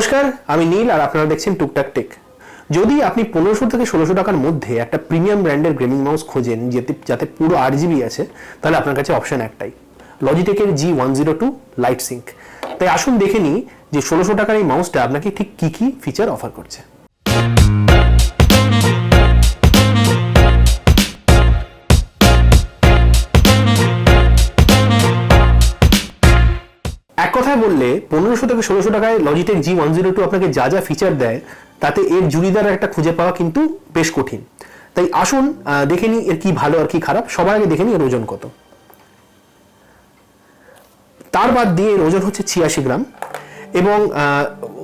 নমস্কার, আমি নীল আর আপনারা দেখছেন টুকটাক টেক। যদি আপনি 1500 থেকে 1600 টাকার মধ্যে একটা প্রিমিয়াম ব্র্যান্ডের গেমিং মাউস খোঁজেন যাতে পুরো 8GB আছে, তাহলে আপনার কাছে অপশন একটাই, লজিটেকের G102 লাইটসিঙ্ক। তাই আসুন দেখে নিই যে 1600 টাকার এই মাউসটা আপনাকে ঠিক কী কী ফিচার অফার করছে। এক কথায় বললে 1500 থেকে 1600 টাকায় লজিটেক G102 আপনাকে যা যা ফিচার দেয় তাতে এর জুড়িদার একটা খুঁজে পাওয়া কিন্তু বেশ কঠিন। তাই আসুন দেখে নিই এর কি ভালো আর কি খারাপ। সবার আগে দেখে নিই এর ওজন কত। তার বাদ দিয়ে এর ওজন হচ্ছে 86 গ্রাম এবং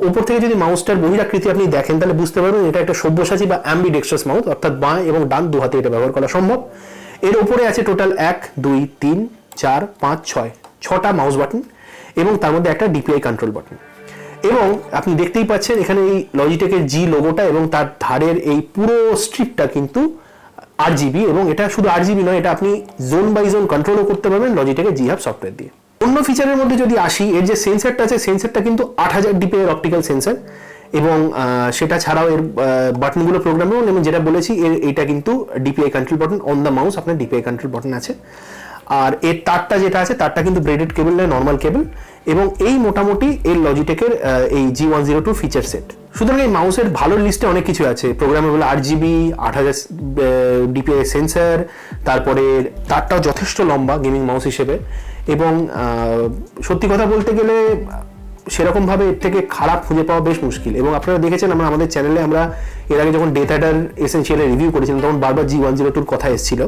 উপর থেকে যদি মাউসটার বহিরাকৃতি আপনি দেখেন তাহলে বুঝতে পারবেন এটা একটা সব্যসাচী বা অ্যাম্বিডেক্সট্রাস মাউস, অর্থাৎ বাঁ এবং ডান দু হাতে এটা ব্যবহার করা সম্ভব। এর উপরে আছে টোটাল 1 2 3 4 5 6 6টা মাউস বাটন এবং তার মধ্যে একটা ডিপিআই কন্ট্রোল বাটন। এবং আপনি দেখতেই পাচ্ছেন এখানে এই লজিটেকের জি লোগোটা এবং তার ধারের এই পুরো স্ট্রিপটা কিন্তু 8GB, এবং এটা শুধু 8GB নয়, এটা আপনি জোন বাই জোন কন্ট্রোলও করতে পারবেন লজিটেকের জি হাব সফটওয়্যার দিয়ে। অন্য ফিচারের মধ্যে যদি আসি, এর যে সেন্সারটা আছে সেন্সারটা কিন্তু 8000 ডিপিআই এর অপটিক্যাল সেন্সার, এবং সেটা ছাড়াও এর বাটনগুলো প্রোগ্রামেবল, এবং যেটা বলেছি এটা কিন্তু DPI control button on the mouse, আপনার ডিপিআই কন্ট্রোল বাটন আছে। আর এর তারটা যেটা আছে তারটা কিন্তু ব্রেডেড কেবল নয়, নর্মাল কেবল। এবং এই মোটামুটি এর লজিটেকের এই G102 ফিচার সেট। সুতরাং এই মাউসের ভালো লিস্টে অনেক কিছু আছে, প্রোগ্রামেবল 8GB, 8000 ডিপিআই সেন্সার, তারপরে তারটাও যথেষ্ট লম্বা গেমিং মাউস হিসেবে। এবং সত্যি কথা বলতে গেলে সেরকমভাবে এর থেকে খারাপ খুঁজে পাওয়া বেশ মুশকিল। এবং আপনারা দেখেছেন আমাদের চ্যানেলে আমরা এর আগে যখন ডেথঅ্যাডার এসেনশিয়ালের রিভিউ করেছিলাম তখন বারবার G102 কথা এসেছিল।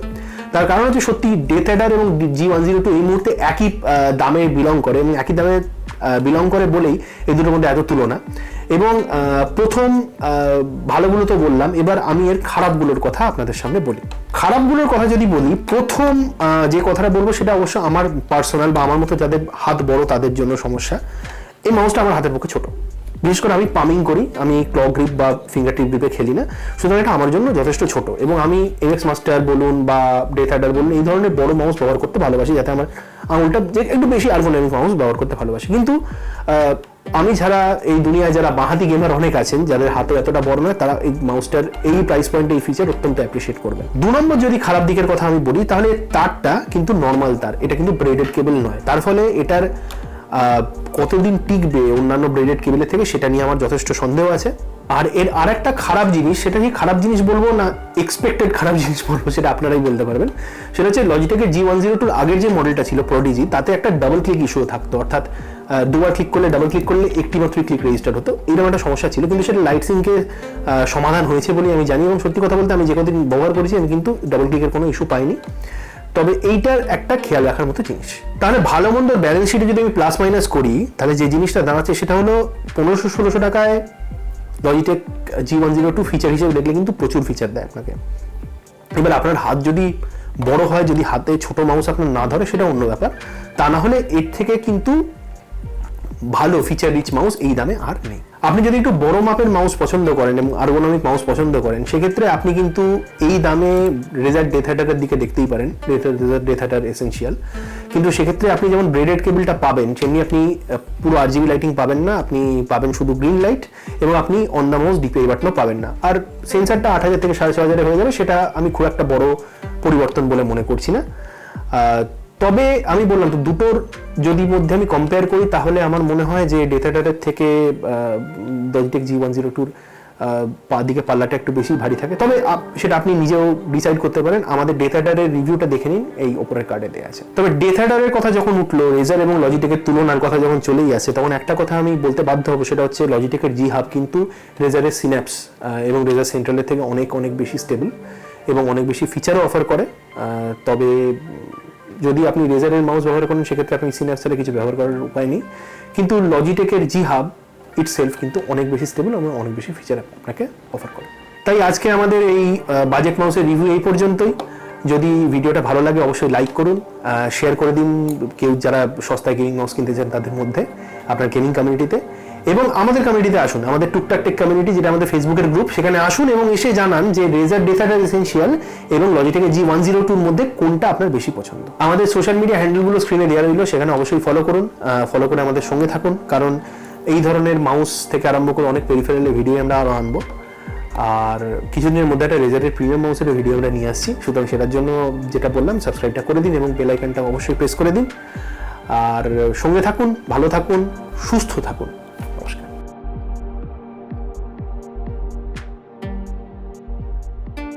তার কারণ হচ্ছে সত্যি ডেথঅ্যাডার এবং G102 এই মুহূর্তে একই দামে বিলং করে, এবং একই দামে বিলং করে বলেই এই দুটোর মধ্যে এত তুলনা। এবং প্রথম ভালোগুলো তো বললাম, এবার আমি এর খারাপগুলোর কথা আপনাদের সামনে বলি। খারাপগুলোর কথা যদি বলি, প্রথম যে কথাটা বলবো সেটা অবশ্য আমার পার্সোনাল বা আমার মতো যাদের হাত বড় তাদের জন্য সমস্যা। এই মাউসটা আমার হাতের পক্ষে ছোট, বিশেষ করে আমি পামিং করি, আমি ক্ল গ্রিপ বা ফিঙ্গার টিপ গ্রিপে খেলি না, সুতরাং এটা আমার জন্য যথেষ্ট ছোট। এবং আমি এমএক্স মাস্টার বলুন বা ডেথঅ্যাডার বলুন এই ধরনের বড় মাউস ব্যবহার করতে ভালোবাসি, যাতে আমার আঙুলটা যে একটু বেশি আর্গোনমিক মাউস ব্যবহার করতে ভালোবাসি। কিন্তু আমি ছাড়া এই দুনিয়ায় যারা বাঁহাতি গেমার অনেক আছেন যাদের হাতে এতটা বড় নয়, তারা এই মাউসটার এই প্রাইস পয়েন্টে এই ফিচার অত্যন্ত অ্যাপ্রিসিয়েট করবে। 2 নম্বর যদি খারাপ দিকের কথা আমি বলি, তাহলে তারটা কিন্তু নর্মাল তার, এটা কিন্তু ব্রেডেড কেবল নয়। তার ফলে এটার কতদিন টিকবে অন্যান্য ব্রেডেড কেবলের থেকে সেটা নিয়ে আমার যথেষ্ট সন্দেহ আছে। আর এর আরেকটা খারাপ জিনিস, সেটা কি খারাপ জিনিস বলবো না এক্সপেক্টেড খারাপ জিনিস বলবো সেটা আপনারাই বলতে পারবেন। সেটা হচ্ছে লজিটেকের G102 আগের যে মডেলটা ছিল প্রডিজি, তাতে একটা ডাবল ক্লিক ইস্যু থাকতো, অর্থাৎ দুবার ক্লিক করলে ডাবল ক্লিক করলে একটি মাত্র ক্লিক রেজিস্টার হতো, এরকম একটা সমস্যা ছিল। কিন্তু সেটা লাইটসিঙ্কে সমাধান হয়েছে বলে আমি জানি, এবং সত্যি কথা বলতে আমি যে কদিন ব্যবহার করেছি আমি কিন্তু ডাবল ক্লিকের কোনো ইস্যু পাইনি। তবে এইটার একটা খেয়াল রাখার মতো জিনিস। তাহলে ভালো মন্দ ব্যালেন্স শিটে যদি আমি প্লাস মাইনাস করি, তাহলে যে জিনিসটা দাঁড়াচ্ছে সেটা হলো 1500-1600 টাকায় লজিটেক G102 ফিচার হিসেবে দেখলে কিন্তু প্রচুর ফিচার দেয় আপনাকে। এবার আপনার হাত যদি বড় হয়, যদি হাতে ছোট মাউস আপনার না ধরে সেটা অন্য ব্যাপার, তা না হলে এর থেকে কিন্তু ভালো ফিচার রিচ মাউস এই দামে আর নেই। আপনি যদি একটু বড় মাপের মাউস পছন্দ করেন এবং আর্গোনমিক মাউস পছন্দ করেন, সেক্ষেত্রে আপনি কিন্তু এই দামে রেজার ডেথঅ্যাডারের দিকে দেখতেই পারেন, রেজার ডেথঅ্যাডার এসেনশিয়াল। কিন্তু সেক্ষেত্রে আপনি যেমন ব্রেডেড কেবলটা পাবেন, সেমনি আপনি পুরো 8GB লাইটিং পাবেন না, আপনি পাবেন শুধু গ্রিন লাইট, এবং আপনি অন দ্য মাউস ডিপিআই বাটনও পাবেন না। আর সেন্সারটা 8000 থেকে 6500 হয়ে যাবে, সেটা আমি খুব একটা বড় পরিবর্তন বলে মনে করছি না। তবে আমি বললাম তো, দুটোর যদি মধ্যে আমি কম্পেয়ার করি, তাহলে আমার মনে হয় যে ডেথঅ্যাডারের থেকে লজিটেক G102 দিকে পাল্লাটা একটু বেশি ভারী থাকে। তবে সেটা আপনি নিজেও ডিসাইড করতে পারেন, আমাদের ডেথঅ্যাডারের রিভিউটা দেখে নিন, এই ওপরের কার্ডে দেওয়া আছে। তবে ডেথঅ্যাডারের কথা যখন উঠলো, রেজার এবং লজিটেকের তুলনার কথা যখন চলেই আসে, তখন একটা কথা আমি বলতে বাধ্য হবো, সেটা হচ্ছে লজিটেকের জি হাব কিন্তু রেজারের সিন্যাপস এবং রেজার সেন্ট্রালের থেকে অনেক অনেক বেশি স্টেবল এবং অনেক বেশি ফিচারও অফার করে। তবে যদি আপনি রেজারের মাউস ব্যবহার করেন, সেক্ষেত্রে আপনি সিন্যাপস ছাড়া কিছু ব্যবহার করার উপায় নেই। কিন্তু লজিটেকের জি হাব ইটসেলফ কিন্তু অনেক বেশি স্টেবল এবং অনেক বেশি ফিচার আপনাকে অফার করে। তাই আজকে আমাদের এই বাজেট মাউসের রিভিউ এই পর্যন্তই। যদি ভিডিওটা ভালো লাগে অবশ্যই লাইক করুন, শেয়ার করে দিন কেউ যারা সস্তায় গেমিং মাউস কিনতে চান তাদের মধ্যে, আপনার গেমিং কমিউনিটিতে। এবং আমাদের কমিউনিটিতে আসুন, আমাদের টুকটাক টেক কমিউনিটি, যেটা আমাদের ফেসবুকের গ্রুপ, সেখানে আসুন এবং এসে জানান যে রেজার ডেথঅ্যাডার এসেনশিয়াল এবং লজিটেকের G102 মধ্যে কোনটা আপনার বেশি পছন্দ। আমাদের সোশ্যাল মিডিয়া হ্যান্ডেলগুলো স্ক্রিনে দেওয়া রইল, সেখানে অবশ্যই ফলো করুন, ফলো করে আমাদের সঙ্গে থাকুন, কারণ এই ধরনের মাউস থেকে আরম্ভ করে অনেক পেরিফেরালের ভিডিও আমরা আরও আনবো। আর কিছুদিনের মধ্যে একটা রেজারের প্রিমিয়াম মাউসের ভিডিও আমরা নিয়ে আসছি, সুতরাং সেটার জন্য যেটা বললাম সাবস্ক্রাইবটা করে দিন এবং বেল আইকনটা অবশ্যই প্রেস করে দিন। আর সঙ্গে থাকুন, ভালো থাকুন, সুস্থ থাকুন।